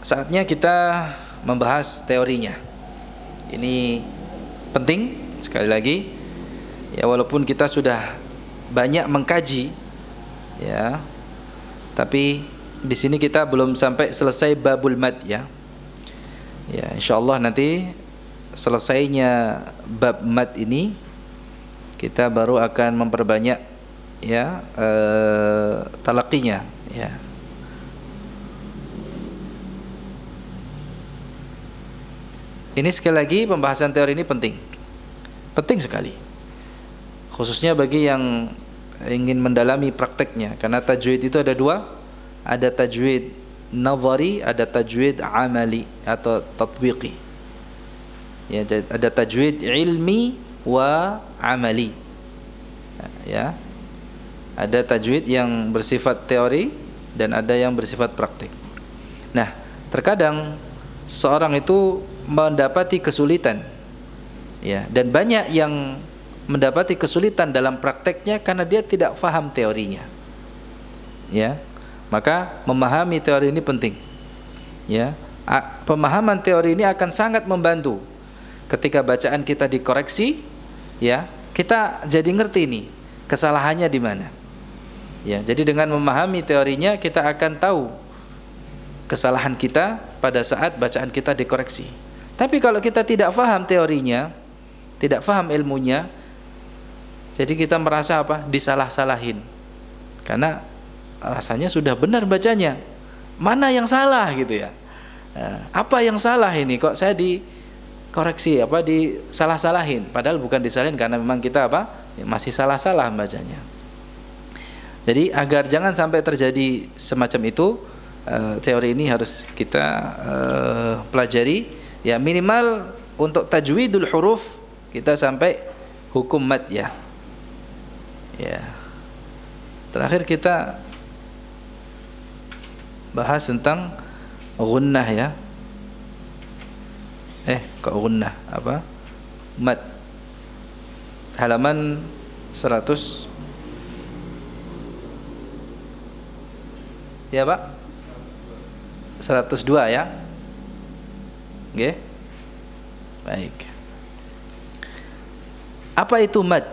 saatnya kita membahas teorinya. Ini penting sekali lagi. Ya, walaupun kita sudah banyak mengkaji, ya, tapi di sini kita belum sampai selesai babul mad, ya. Ya, insyaallah nanti selesainya bab mad ini kita baru akan memperbanyak, ya, talaqinya, ya. Ini sekali lagi pembahasan teori ini penting sekali, khususnya bagi yang ingin mendalami prakteknya, karena tajwid itu ada dua, ada tajwid nazari, ada tajwid amali atau tatbiqi. Ya, ada tajwid ilmi wa amali. Ya, ada tajwid yang bersifat teori dan ada yang bersifat praktik. Nah, terkadang seorang itu mendapati kesulitan, ya, dan banyak yang mendapati kesulitan dalam prakteknya karena dia tidak faham teorinya, ya. Maka memahami teori ini penting, ya. Pemahaman teori ini akan sangat membantu ketika bacaan kita dikoreksi, ya. Kita jadi ngerti nih kesalahannya di mana, ya. Jadi dengan memahami teorinya kita akan tahu kesalahan kita pada saat bacaan kita dikoreksi. Tapi kalau kita tidak faham teorinya, tidak faham ilmunya, jadi kita merasa apa? Disalah-salahin. Karena rasanya sudah benar bacanya. Mana yang salah gitu, ya. Apa yang salah ini? Kok saya dikoreksi, disalah-salahin? Padahal bukan disalahin karena memang kita masih salah-salah bacanya. Jadi agar jangan sampai terjadi semacam itu, teori ini harus kita pelajari. Ya, minimal untuk tajwidul huruf kita sampai hukum mad, ya. Ya. Terakhir kita bahas tentang gunnah, ya. Kok gunnah? Apa? Mad. Halaman 100. Ya, Pak? 102, ya. Oke. Baik. Apa itu mad?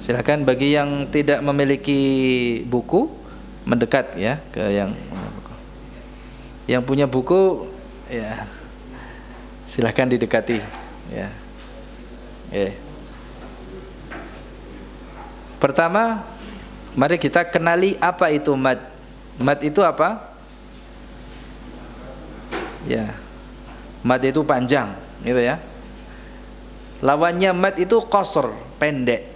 Silakan bagi yang tidak memiliki buku mendekat, ya, ke yang punya buku. Yang punya buku, ya, silakan didekati, ya. Pertama, mari kita kenali apa itu mad. Mad itu apa? Ya, mad itu panjang, gitu, ya. Lawannya mad itu qasr, pendek.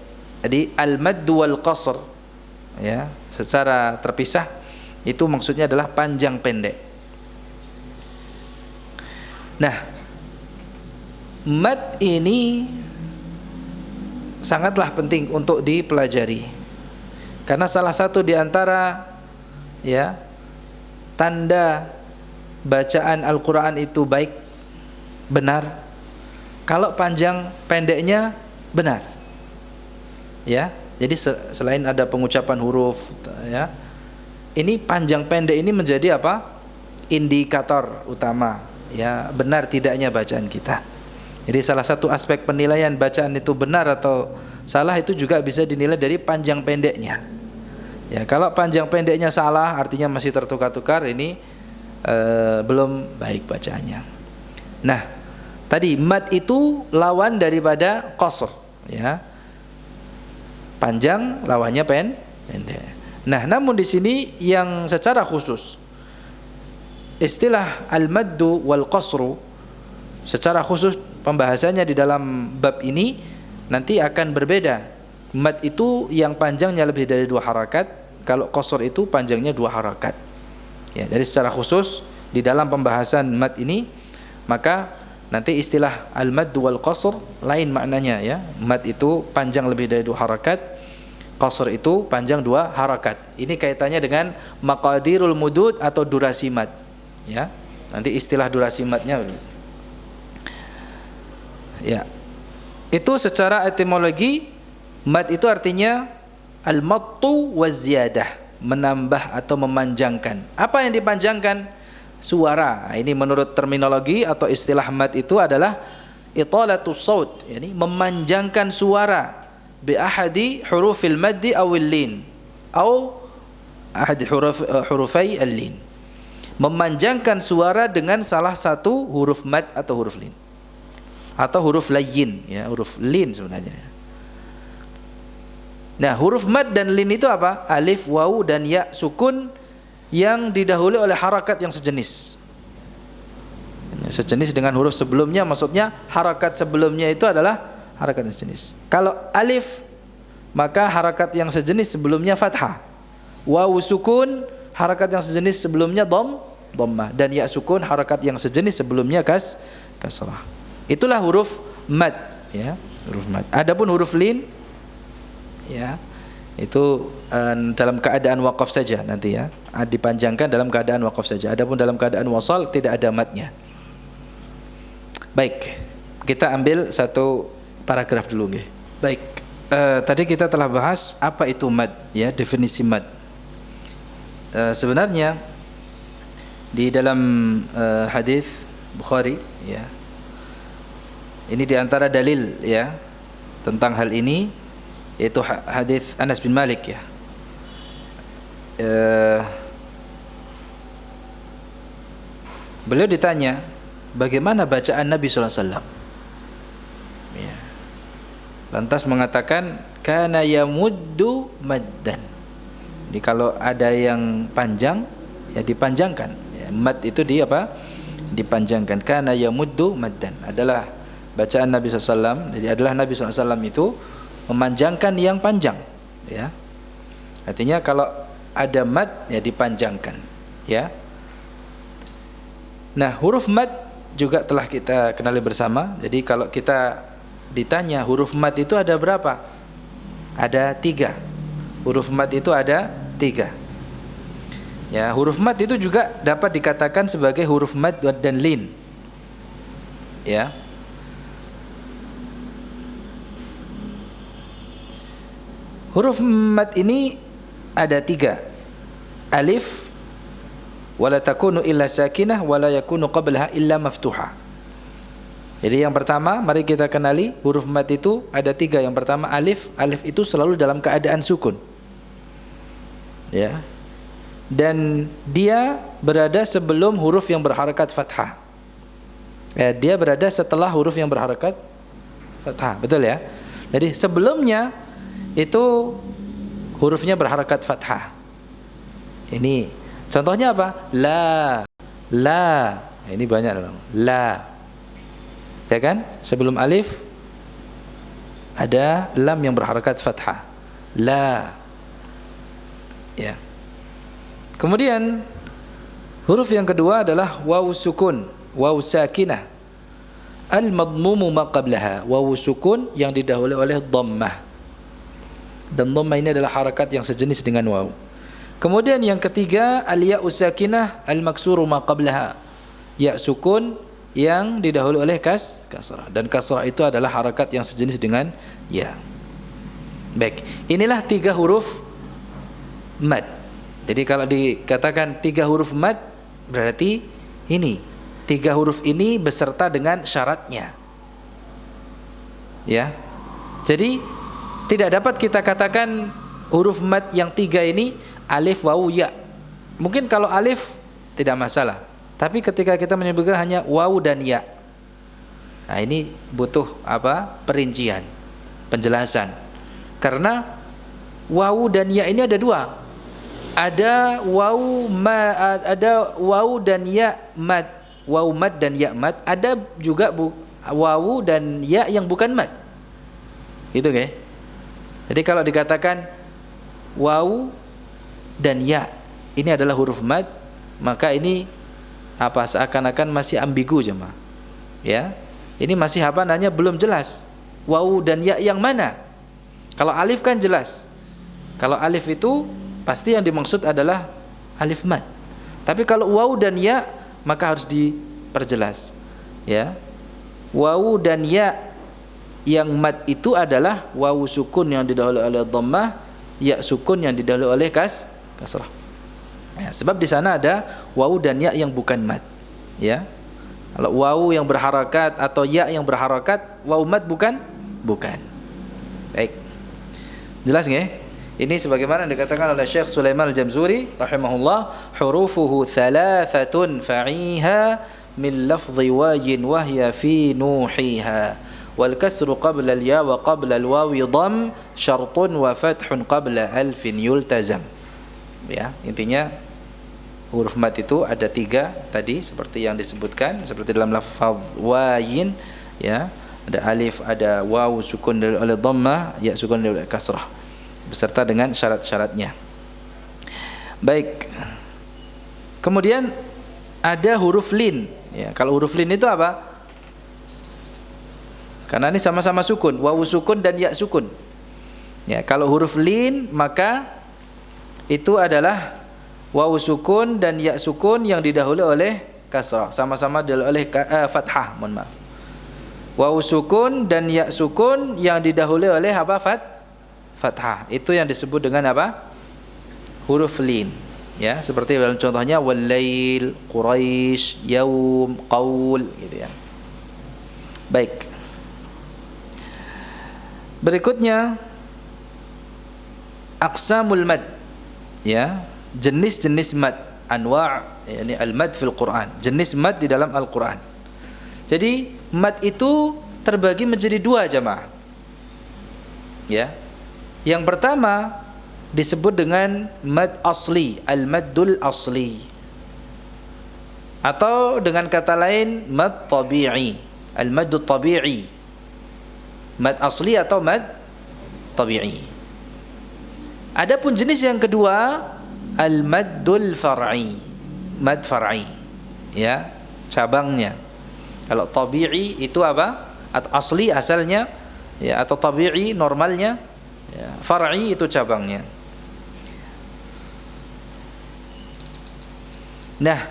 Jadi al-mad wal qasr, ya, secara terpisah itu maksudnya adalah panjang pendek. Nah, mad ini sangatlah penting untuk dipelajari. Karena salah satu di antara, ya, tanda bacaan Al-Quran itu baik, benar, kalau panjang pendeknya benar, ya. Jadi selain ada pengucapan huruf, ya, ini panjang pendek ini menjadi apa? Indikator utama, ya, benar tidaknya bacaan kita. Jadi salah satu aspek penilaian bacaan itu benar atau salah itu juga bisa dinilai dari panjang pendeknya. Ya, kalau panjang pendeknya salah, artinya masih tertukar-tukar, ini belum baik bacaannya. Nah, tadi mad itu lawan daripada qasr, ya. Panjang lawannya pendek. Nah, namun di sini yang secara khusus istilah al-maddu wal qasru secara khusus pembahasannya di dalam bab ini nanti akan berbeda. Mad itu yang panjangnya lebih dari 2 harakat, kalau qasr itu panjangnya 2 harakat. Ya, jadi secara khusus di dalam pembahasan mad ini, maka nanti istilah al-mad wal qasr lain maknanya, ya. Mad itu panjang lebih dari 2 harakat, qasr itu panjang 2 harakat. Ini kaitannya dengan maqadirul mudud atau durasi mad, ya. Nanti istilah durasi madnya, ya. Itu secara etimologi mad itu artinya al-mattu wa ziyadah. menambah atau memanjangkan. Apa yang dipanjangkan? Suara. Ini menurut terminologi atau istilah mad itu adalah italatus saut, yani memanjangkan suara bi ahadi hurufil maddi awil lin atau ahadi hurufai al-lin. Memanjangkan suara dengan salah satu huruf mad atau huruf lin atau huruf layyin, ya, huruf lin sebenarnya. Nah, huruf mad dan lin itu apa? Alif, waw dan ya sukun yang didahului oleh harakat yang sejenis. Sejenis dengan huruf sebelumnya, maksudnya harakat sebelumnya itu adalah harakat yang sejenis. Kalau alif, maka harakat yang sejenis sebelumnya fathah. Waw sukun, harakat yang sejenis sebelumnya dhammah, dan ya sukun, harakat yang sejenis sebelumnya kasrah. Itulah huruf mad, ya, huruf mad. Adapun huruf lin, ya, itu dalam keadaan waqaf saja nanti, ya, dipanjangkan dalam keadaan waqaf saja. Adapun dalam keadaan wasal tidak ada madnya. Baik, kita ambil satu paragraf dulu, nggih. Baik, tadi kita telah bahas apa itu mad, ya, definisi mad. Sebenarnya di dalam hadis Bukhari, ya, ini diantara dalil, ya, tentang hal ini, yaitu hadis Anas bin Malik, ya. Beliau ditanya bagaimana bacaan Nabi SAW, ya. Lantas mengatakan kana yamuddu maddan. Jadi kalau ada yang panjang, ya dipanjangkan, ya, mad itu dipanjangkan. Kana yamuddu maddan adalah bacaan Nabi SAW. Jadi adalah Nabi SAW itu memanjangkan yang panjang, ya. Artinya kalau ada mad, ya dipanjangkan, ya. Nah, huruf mad juga telah kita kenali bersama. Jadi kalau kita ditanya huruf mad itu ada berapa? Ada 3. Huruf mad itu ada 3. Ya, huruf mad itu juga dapat dikatakan sebagai huruf mad dan lin, ya. Huruf mad ini ada 3. Alif, wala takunu illa sakinah, wala yakunu qablaha illa maftuha. Jadi yang pertama, mari kita kenali huruf mad itu ada 3. Yang pertama alif. Alif itu selalu dalam keadaan sukun, ya. Dan dia berada sebelum huruf yang berharakat fathah. Dia berada setelah huruf yang berharakat fathah, betul, ya. Jadi sebelumnya itu hurufnya berharakat fathah. Ini contohnya apa? La. Ini banyak dong. La. Ya kan? Sebelum alif ada lam yang berharakat fathah. La. Ya. Kemudian huruf yang kedua adalah waw sukun, waw sakinah. Al-madmumu ma qablaha. Waw sukun yang didahului oleh dhammah. Dan dhammah ini adalah harakat yang sejenis dengan waw. Kemudian yang ketiga al-ya'u sakinah al-maksuru ma qablaha. Ya sukun yang didahului oleh kasrah, dan kasrah itu adalah harakat yang sejenis dengan ya. Baik, inilah 3 huruf mad. Jadi kalau dikatakan 3 huruf mad, berarti ini 3 huruf ini beserta dengan syaratnya, ya. Jadi tidak dapat kita katakan huruf mad yang 3 ini alif, waw, ya. Mungkin kalau alif tidak masalah, tapi ketika kita menyebutkan hanya waw dan ya, nah ini butuh perincian, penjelasan. Karena waw dan ya ini ada 2. Ada waw dan ya mad, waw mad dan ya mad. Ada juga waw dan ya yang bukan mad. Itu, okay? Jadi kalau dikatakan waw dan ya ini adalah huruf mad, maka ini seakan-akan masih ambigu, jemaah. Ya. Ini masih belum jelas. Waw dan ya yang mana? Kalau alif kan jelas. Kalau alif itu pasti yang dimaksud adalah alif mad. Tapi kalau waw dan ya, maka harus diperjelas, ya. Waw dan ya yang mad itu adalah waw sukun yang didahului oleh dhammah, ya sukun yang didahului oleh kasrah. Ya, sebab di sana ada wawu dan ya yang bukan mad. Ya. Kalau wawu yang berharakat atau ya yang berharakat, wawu mad bukan? Bukan. Baik. Jelas nggih? Ini sebagaimana dikatakan oleh Syekh Sulaiman Al-Jamzuri rahimahullah, hurufuhu thalathatun fa'iha min lafdhi wajin wahya fi nuhiha wal kasru qabla al-ya wa qabla al-wawi dham syartun wa fathun qabla alfin yultazam. Ya, intinya huruf mat itu ada 3 tadi seperti yang disebutkan, seperti dalam lafaz wayin, ya, ada alif, ada wawu sukun oleh dhammah, ya sukun oleh kasrah, beserta dengan syarat-syaratnya. Baik. Kemudian ada huruf lin. Ya, kalau huruf lin itu apa? Karena ini sama-sama sukun, wawu sukun dan ya sukun. Ya, kalau huruf lin maka itu adalah wawu sukun dan ya sukun yang didahului oleh kasrah, sama-sama didahului oleh fathah, mohon maaf. Wawu sukun dan ya sukun yang didahului oleh apa? Fathah. Itu yang disebut dengan apa? Huruf lin. Ya, seperti dalam contohnya walail, quraisy, yaum, qaul, gitu ya. Baik. Berikutnya aqsamul mad. Ya, jenis-jenis mad, anwa', yakni al-mad fil Quran, jenis mad di dalam Al-Quran. Jadi mad itu terbagi menjadi 2 jamaah. Ya. Yang pertama disebut dengan mad asli, al-maddul asli. Atau dengan kata lain mad tabi'i, al-maddut tabi'i. Mad asli atau mad tabi'i. Adapun jenis yang kedua al-maddul far'i, mad far'i, ya, cabangnya. Kalau tabi'i itu apa? Asli asalnya, ya, atau tabi'i normalnya, ya, far'i itu cabangnya. Nah,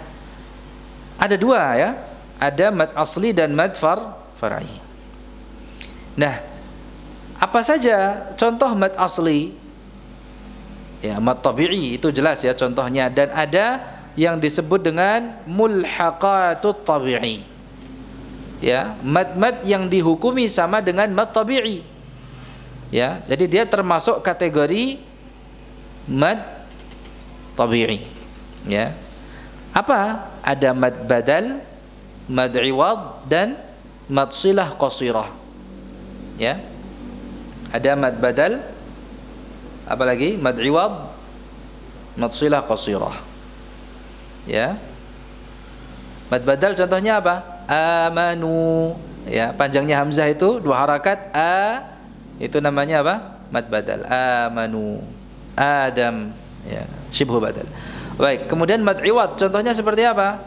ada 2 ya, ada mad asli dan mad far'i. Nah, apa saja contoh mad asli? Ya, mad tabi'i itu jelas ya contohnya, dan ada yang disebut dengan mulhaqatut tabi'i. Ya, mad-mad yang dihukumi sama dengan mad tabi'i. Ya, jadi dia termasuk kategori mad tabi'i. Ya. Apa? Ada mad badal, mad iwad dan mad silah qasirah. Ya. Ada mad badal, apalagi mad iwad, mad silah qasirah. Ya. Mad badal contohnya apa? Amanu. Ya, panjangnya hamzah itu 2 harakat, itu namanya apa? Mad badal. Amanu. Adam, ya, syibhu badal. Baik, kemudian mad iwad contohnya seperti apa?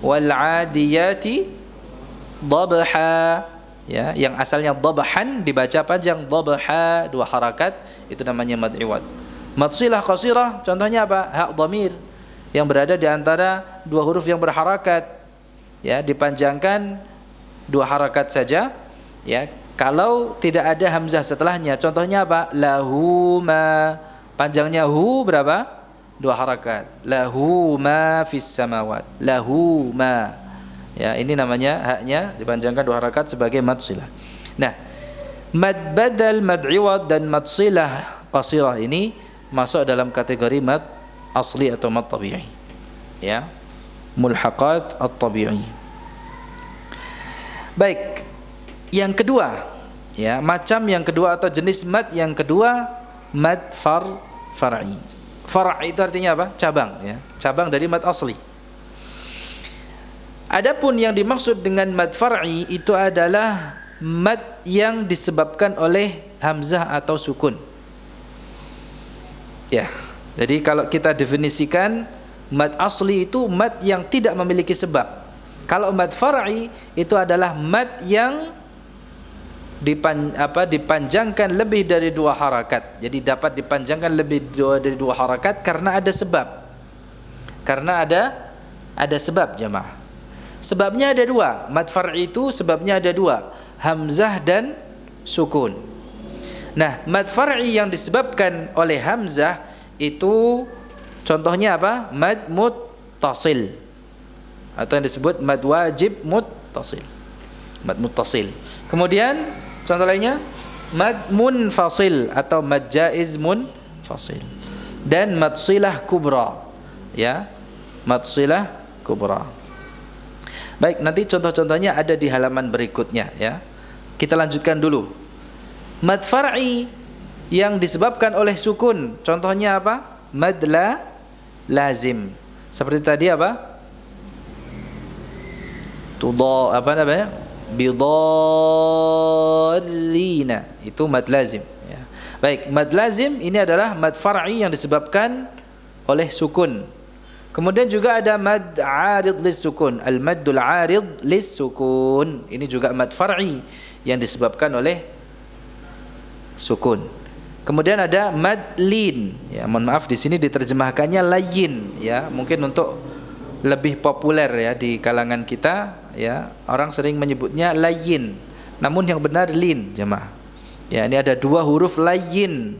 Wal 'adiyati dhabha. Ya, yang asalnya dhabhan dibaca panjang, dhabha 2 harakat, itu namanya mad iwad. Mad silah qasirah contohnya apa? Ha dhamir yang berada di antara 2 huruf yang berharakat, ya, dipanjangkan 2 harakat saja, ya, kalau tidak ada hamzah setelahnya. Contohnya apa? Lahu ma, panjangnya hu berapa? 2 harakat. Lahu ma fis samawat, lahu ma. Ya, ini namanya haknya dipanjangkan 2 harakat sebagai mad silah. Nah, mad badal, mad iwad dan mad silah qasirah ini masuk dalam kategori mad asli atau mad tabi'i. Ya. Mulhaqat at-tabi'i. Baik. Yang kedua, ya, macam yang kedua atau jenis mad yang kedua, mad far'i. Far' itu artinya apa? Cabang, ya. Cabang dari mad asli. Adapun yang dimaksud dengan mad far'i itu adalah mad yang disebabkan oleh hamzah atau sukun. Ya. Jadi kalau kita definisikan mad asli itu mad yang tidak memiliki sebab. Kalau mad far'i itu adalah mad yang dipanjangkan lebih dari 2 harakat. Jadi dapat dipanjangkan lebih dari 2 harakat karena ada sebab. Karena ada sebab, jemaah. Sebabnya ada 2. Mad far'i itu sebabnya ada 2, hamzah dan sukun. Nah, mad far'i yang disebabkan oleh hamzah itu contohnya apa? Mad muttasil atau yang disebut mad wajib muttasil. Mad muttasil. Kemudian contoh lainnya mad munfasil atau mad jaiz munfasil. Dan mad silah kubra. Ya. Mad silah kubra. Baik, nanti contoh-contohnya ada di halaman berikutnya ya. Kita lanjutkan dulu. Mad far'i yang disebabkan oleh sukun. Contohnya apa? Mad lazim. Seperti tadi apa? Apa namanya? Bidarrina. Itu mad lazim ya. Baik, mad lazim ini adalah mad far'i yang disebabkan oleh sukun. Kemudian juga ada mad arid lis sukun. Al maddul arid lis sukun. Ini juga mad far'i yang disebabkan oleh sukun. Kemudian ada mad lin. Ya, mohon maaf di sini diterjemahkannya layin ya. Mungkin untuk lebih populer ya di kalangan kita ya, orang sering menyebutnya layin. Namun yang benar lin, jemaah. Ya, ini ada dua huruf layin.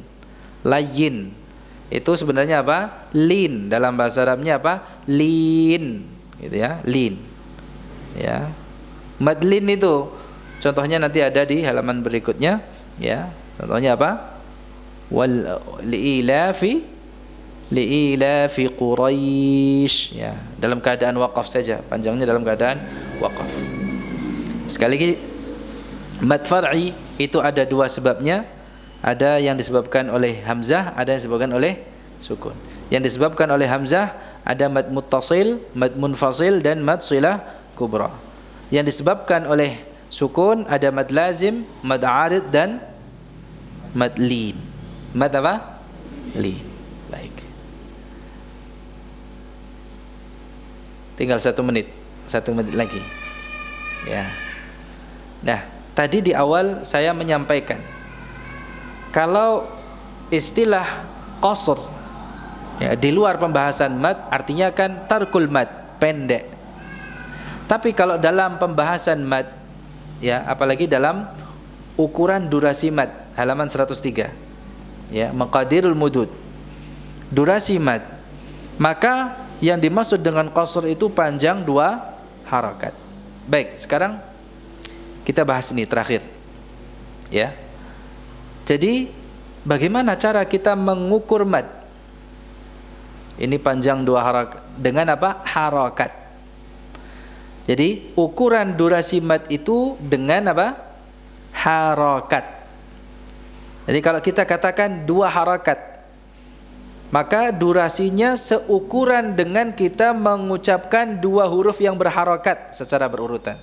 Layin. Itu sebenarnya apa? Lin. Dalam bahasa Arabnya apa? Lin. Gitu ya, lin. Ya. Mad lin itu contohnya nanti ada di halaman berikutnya ya. Contohnya apa? Wal li'ilafi Quraisy ya, dalam keadaan waqaf saja, panjangnya dalam keadaan waqaf. Sekali lagi mad far'i itu ada dua sebabnya, ada yang disebabkan oleh hamzah, ada yang disebabkan oleh sukun. Yang disebabkan oleh hamzah ada mad muttasil, mad munfasil dan mad silah kubra. Yang disebabkan oleh sukun ada mad lazim, mad arid dan mad lin. Mad apa? Lin. Baik. Tinggal 1 menit lagi ya. Nah, tadi di awal saya menyampaikan kalau istilah qasr ya, di luar pembahasan mad artinya kan tarkul mad, pendek. Tapi kalau dalam pembahasan mad ya, apalagi dalam ukuran durasi mad, halaman 103 ya, maqadirul mudud, durasi mad, maka yang dimaksud dengan qasr itu panjang 2 harakat. Baik, sekarang kita bahas ini terakhir ya. Jadi bagaimana cara kita mengukur mad? Ini panjang 2 harakat dengan apa? Harakat. Jadi ukuran durasi mad itu dengan apa? Harakat. Jadi kalau kita katakan 2 harakat, maka durasinya seukuran dengan kita mengucapkan 2 huruf yang berharakat secara berurutan.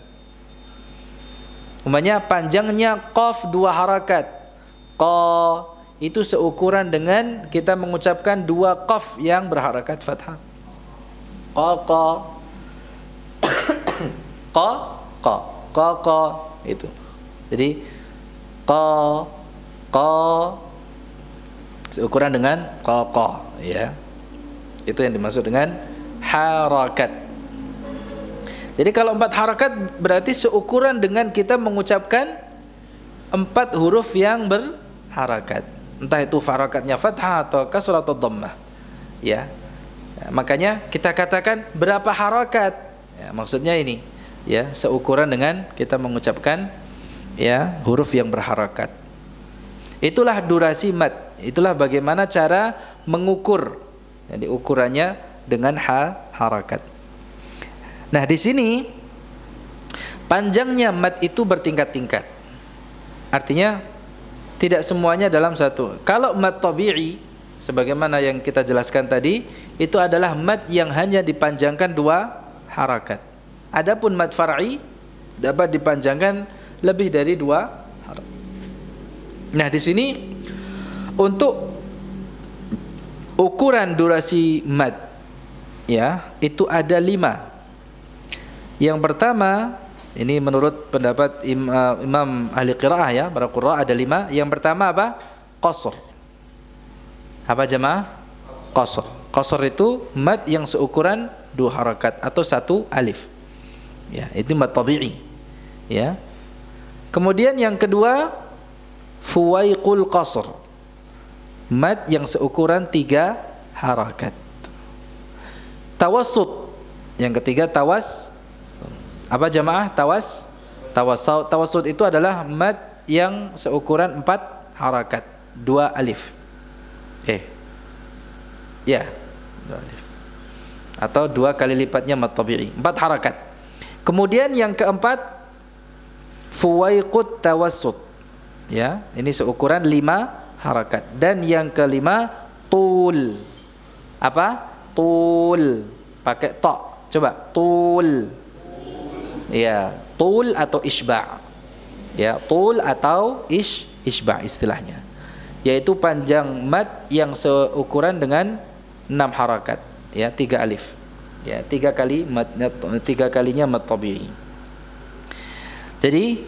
Umpamanya panjangnya qaf 2 harakat, qa, itu seukuran dengan kita mengucapkan 2 qaf yang berharakat fathah. Qa qa itu. Jadi qa seukuran dengan qaqa ya. Itu yang dimaksud dengan harakat. Jadi kalau 4 harakat berarti seukuran dengan kita mengucapkan 4 huruf yang berharakat. Entah itu harakatnya fathah atau kasrah atau dhammah. Ya. Makanya kita katakan berapa harakat? Ya, maksudnya ini ya, seukuran dengan kita mengucapkan ya huruf yang berharakat. Itulah durasi mad. Itulah bagaimana cara mengukur. Jadi ukurannya dengan harakat. Nah, di sini panjangnya mad itu bertingkat-tingkat. Artinya tidak semuanya dalam satu. Kalau mad tabi'i sebagaimana yang kita jelaskan tadi, itu adalah mad yang hanya dipanjangkan 2 harakat. Adapun mad far'i dapat dipanjangkan lebih dari 2 harakat. Nah, di sini untuk ukuran durasi mad ya, itu ada 5. Yang pertama, ini menurut pendapat Imam ahli qiraah ya, para qurra ada 5. Yang pertama apa? Qasr. Apa jemaah? Qasr. Qasr itu mad yang seukuran 2 harakat atau 1 alif. Ya, itu mad tabi'i. Ya. Kemudian yang kedua, fuwaiqul qasr. Mad yang seukuran 3 harakat. Tawassut. Yang ketiga apa jamaah? Tawassut itu adalah mad yang seukuran 4 harakat, 2 alif. Ya, 2 alif. Atau 2 kali lipatnya mad tabi'i, 4 harakat. Kemudian yang keempat fuwaiqut tawassut. Ya, ini seukuran 5 harakat. Dan yang kelima tul. Apa? Tul. Pakai ta. Coba tul. Ya, tul atau isba'. Ya, tul atau isba' istilahnya. Yaitu panjang mad yang seukuran dengan 6 harakat. Ya, 3 alif. Ya, 3 kalinya mad tabi'i. Jadi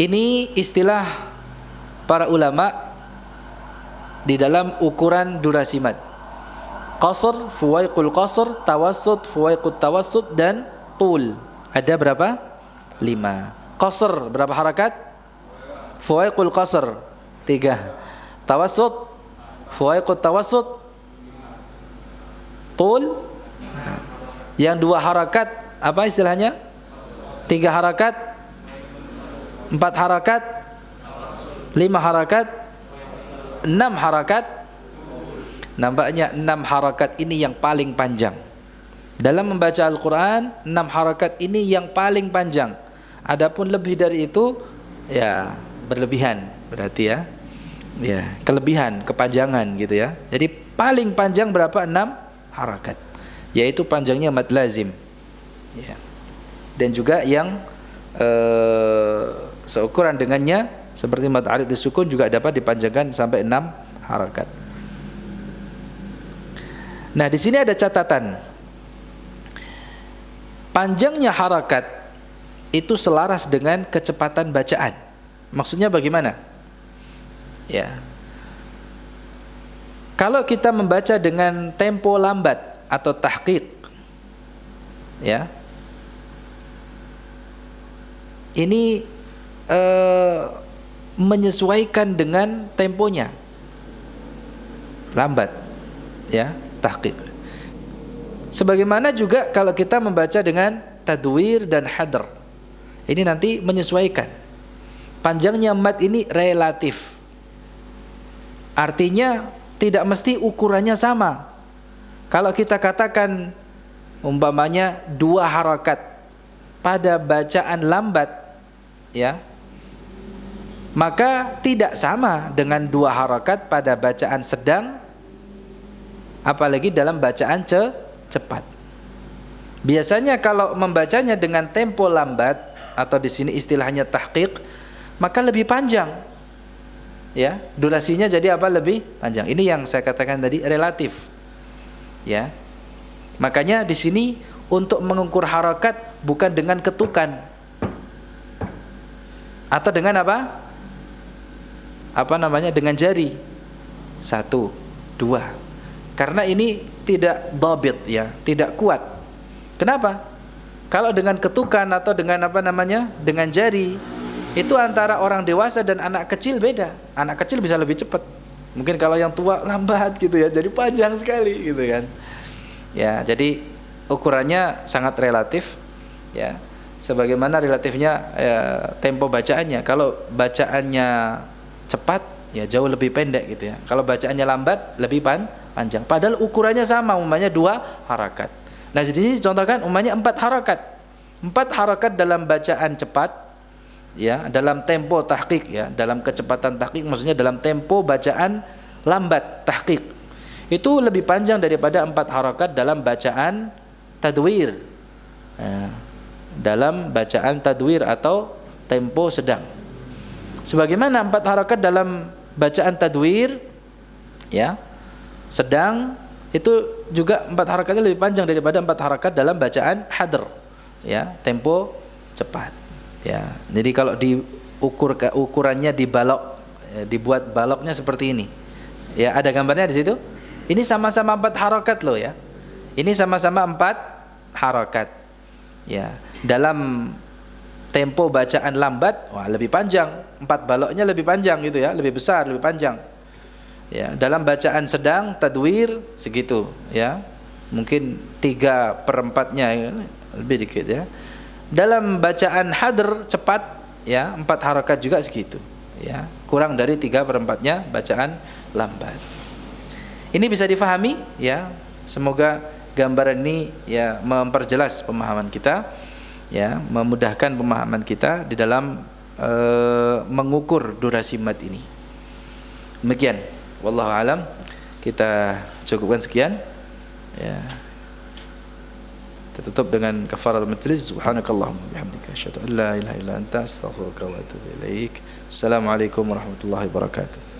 ini istilah para ulama di dalam ukuran durasi mad. Qasr, fuwaiqul qasr, tawassut, fuwaiqut tawassut, dan tul. Ada berapa? 5. Qasr berapa harakat? Fuwaiqul qasr 3. Tawassut, fuwaiqut tawassut, tul. Yang 2 harakat apa istilahnya? 3 harakat, 4 harakat, 5 harakat, 6 harakat. Nampaknya 6 harakat ini yang paling panjang. Dalam membaca Al-Quran, 6 harakat ini yang paling panjang. Adapun lebih dari itu, ya berlebihan berarti ya. Ya, kelebihan, kepanjangan gitu ya. Jadi paling panjang berapa? 6 harakat. Yaitu panjangnya mad lazim. Ya. Dan juga yang seukuran dengannya seperti mad arid disukun juga dapat dipanjangkan sampai 6 harakat. Nah, di sini ada catatan. Panjangnya harakat itu selaras dengan kecepatan bacaan. Maksudnya bagaimana? Ya. Kalau kita membaca dengan tempo lambat atau tahqiq, ya. Ini menyesuaikan dengan temponya. Lambat, ya. Tahqiq. Sebagaimana juga kalau kita membaca dengan tadwir dan hadr, ini nanti menyesuaikan. Panjangnya mad ini relatif. Artinya tidak mesti ukurannya sama. Kalau kita katakan umpamanya 2 harakat pada bacaan lambat, ya, maka tidak sama dengan 2 harakat pada bacaan sedang, apalagi dalam bacaan cepat. Biasanya kalau membacanya dengan tempo lambat atau di sini istilahnya tahqiq, maka lebih panjang. Ya, durasinya jadi apa? Lebih panjang. Ini yang saya katakan tadi relatif. Ya. Makanya di sini untuk mengukur harakat bukan dengan ketukan. Atau dengan apa? Apa namanya? Dengan jari. 1, 2. Karena ini tidak dhabit, ya, tidak kuat. Kenapa? Kalau dengan ketukan atau dengan apa namanya? Dengan jari, itu antara orang dewasa dan anak kecil beda. Anak kecil bisa lebih cepat. Mungkin kalau yang tua lambat gitu ya, jadi panjang sekali gitu kan. Ya, jadi ukurannya sangat relatif, ya. Sebagaimana relatifnya tempo bacaannya. Kalau bacaannya cepat, ya jauh lebih pendek gitu ya. Kalau bacaannya lambat, lebih panjang. Padahal ukurannya sama, umpamanya 2 harakat. Nah, di sini contohkan umpamanya 4 harakat. 4 harakat dalam bacaan cepat, ya, dalam tempo tahqiq, ya, dalam kecepatan tahqiq, maksudnya dalam tempo bacaan lambat tahqiq. Itu lebih panjang daripada 4 harakat dalam bacaan tadwir. Ya, dalam bacaan tadwir atau tempo sedang. Sebagaimana 4 harakat dalam bacaan tadwir, ya, sedang, itu juga 4 harakatnya lebih panjang daripada 4 harakat dalam bacaan hadr, ya, tempo cepat. Ya, jadi kalau ukurannya dibalok, ya, dibuat baloknya seperti ini. Ya, ada gambarnya di situ. Ini sama-sama 4 harakat loh, ya. Ini sama-sama 4 harakat. Ya, dalam tempo bacaan lambat, wah lebih panjang. 4 baloknya lebih panjang gitu ya, lebih besar, lebih panjang. Ya, dalam bacaan sedang tadwir segitu, ya. Mungkin 3/4-nya, ya, lebih dikit ya. Dalam bacaan hadr cepat, ya, 4 harakat juga segitu, ya. Kurang dari 3/4-nya bacaan lambat. Ini bisa difahami, ya. Semoga gambaran ini ya memperjelas pemahaman kita, ya, memudahkan pemahaman kita di dalam mengukur durasi mat ini. Demikian, wallahu alam, kita cukupkan sekian, ya. Kita tutup dengan kafaratul majlis. Subhanakallahumma bihamdika asyhadu an la ilaha illa anta astaghfiruka wa atubu ilaik. Assalamualaikum warahmatullahi wabarakatuh.